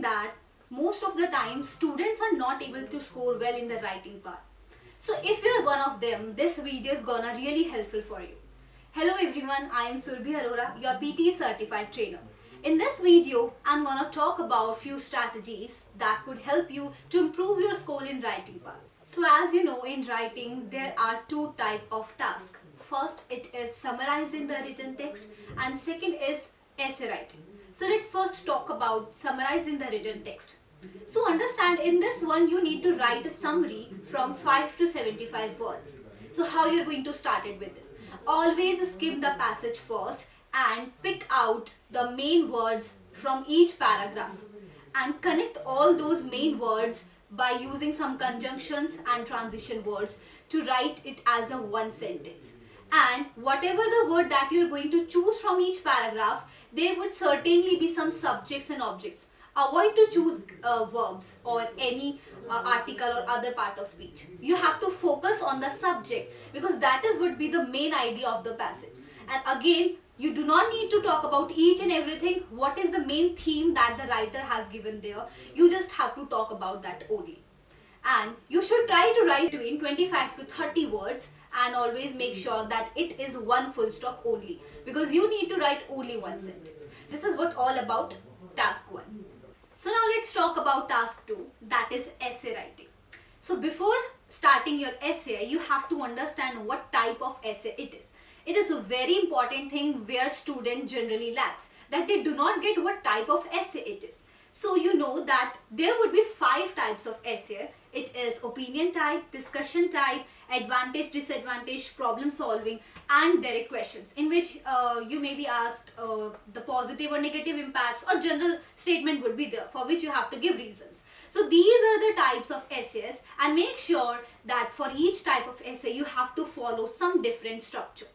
that most of the time students are not able to score well in the writing part. So if you're one of them, this video is gonna really helpful for you. Hello everyone, I am Surbhi Arora, your PTE certified trainer. In this video, I'm gonna talk about few strategies that could help you to improve your score in writing part. So as you know, in writing there are two types of tasks. First, it is summarizing the written text, and second is essay writing. So let's first talk about summarizing the written text. So understand, in this one you need to write a summary from 5 to 75 words. So how you're going to start it with this? Always skim the passage first and pick out the main words from each paragraph and connect all those main words by using some conjunctions and transition words to write it as a one sentence. And whatever the word that you're going to choose from each paragraph, there would certainly be some subjects and objects. Avoid to choose verbs or any article or other part of speech. You have to focus on the subject because that would be the main idea of the passage. And again, you do not need to talk about each and everything. What is the main theme that the writer has given there? You just have to talk about that only. And you should try to write between 25 to 30 words and always make sure that it is one full stop only, because you need to write only one sentence. This is what all about task 1. So now let's talk about task 2, that is essay writing. So before starting your essay, you have to understand what type of essay it is. It is a very important thing where students generally lacks, that they do not get what type of essay it is. So you know that there would be 5 types of essay. It is opinion type, discussion type, advantage, disadvantage, problem solving, and direct questions, in which you may be asked the positive or negative impacts, or general statement would be there for which you have to give reasons. So these are the types of essays, and make sure that for each type of essay you have to follow some different structure.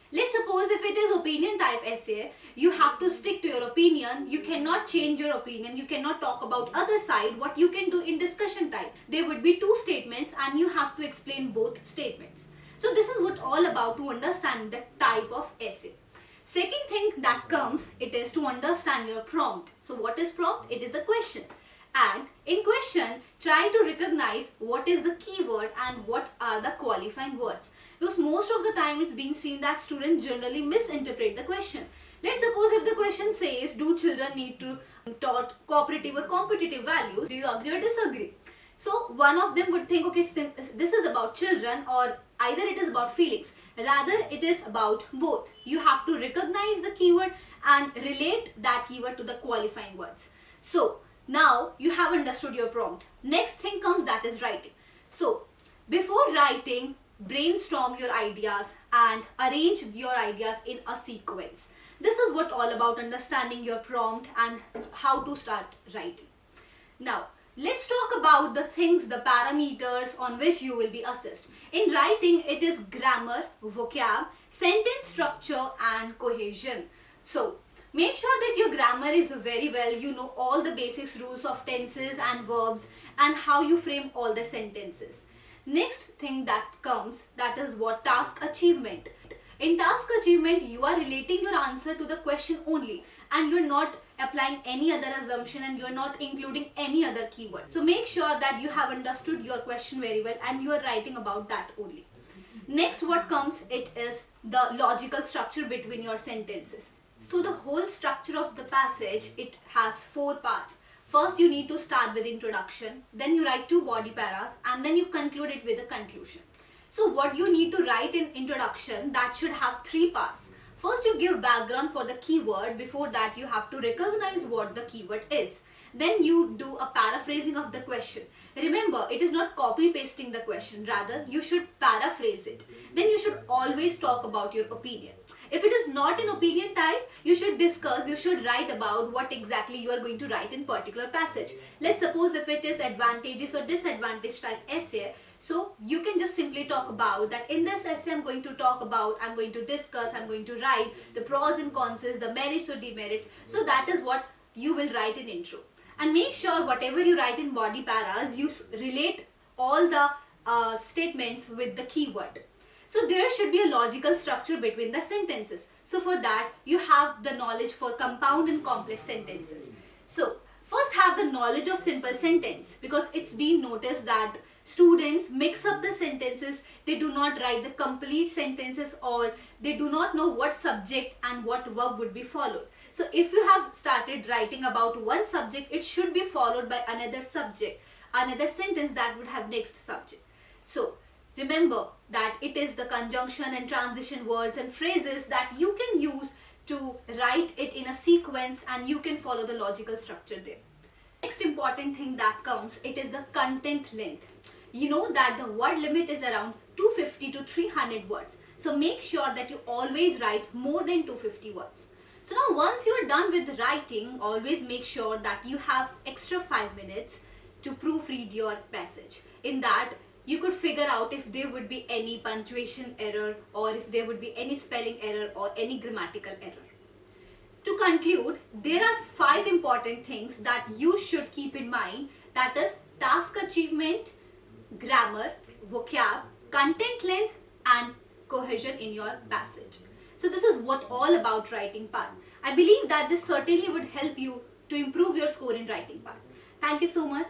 Let's suppose if it is opinion type essay, you have to stick to your opinion. You cannot change your opinion. You cannot talk about other side. What you can do in discussion type, there would be 2 statements and you have to explain both statements. So this is what all about to understand the type of essay. Second thing that comes, it is to understand your prompt. So what is prompt? It is the question. And in question, try to recognize what is the keyword and what are the qualifying words. Because most of the time it's being seen that students generally misinterpret the question. Let's suppose if the question says, do children need to taught cooperative or competitive values? Do you agree or disagree? So one of them would think, okay, this is about children, or either it is about feelings. Rather, it is about both. You have to recognize the keyword and relate that keyword to the qualifying words. So now you have understood your prompt. Next thing comes, that is writing. So before writing, brainstorm your ideas and arrange your ideas in a sequence. This is what all about understanding your prompt and how to start writing. Now let's talk about the things, the parameters on which you will be assessed. In writing, it is grammar, vocab, sentence structure, and cohesion. So make sure that your grammar is very well, you know all the basics rules of tenses and verbs and how you frame all the sentences. Next thing that comes, that is what task achievement. In task achievement, you are relating your answer to the question only, and you're not applying any other assumption and you're not including any other keyword. So make sure that you have understood your question very well and you are writing about that only. Next, what comes, it is the logical structure between your sentences. So the whole structure of the passage, it has 4 parts. First, you need to start with introduction, then you write 2 body paras, and then you conclude it with a conclusion. So what you need to write in introduction, that should have 3 parts. First, you give background for the keyword. Before that, you have to recognize what the keyword is. Then you do a paraphrasing of the question. Remember, it is not copy pasting the question, rather you should paraphrase it. Then you should always talk about your opinion. If it is not an opinion type, you should discuss, you should write about what exactly you are going to write in particular passage. Let's suppose if it is advantages or disadvantage type essay, so you can just simply talk about that in this essay I'm going to talk about, I'm going to discuss, I'm going to write the pros and cons, the merits or demerits. So that is what you will write in intro. And make sure whatever you write in body paras, you relate all the statements with the keyword. So there should be a logical structure between the sentences. So for that, you have the knowledge for compound and complex sentences. So first have the knowledge of simple sentence, because it's been noticed that students mix up the sentences, they do not write the complete sentences, or they do not know what subject and what verb would be followed. So if you have started writing about one subject, it should be followed by another subject, another sentence that would have next subject. So remember that it is the conjunction and transition words and phrases that you can use to write it in a sequence, and you can follow the logical structure there. Next important thing that comes, it is the content length. You know that the word limit is around 250 to 300 words. So make sure that you always write more than 250 words. So now once you are done with writing, always make sure that you have extra 5 minutes to proofread your passage. In that, you could figure out if there would be any punctuation error, or if there would be any spelling error or any grammatical error. To conclude, there are 5 important things that you should keep in mind, that is task achievement, grammar, vocab, content length and cohesion in your passage. So this is what all about writing part. I believe that this certainly would help you to improve your score in writing part. Thank you so much.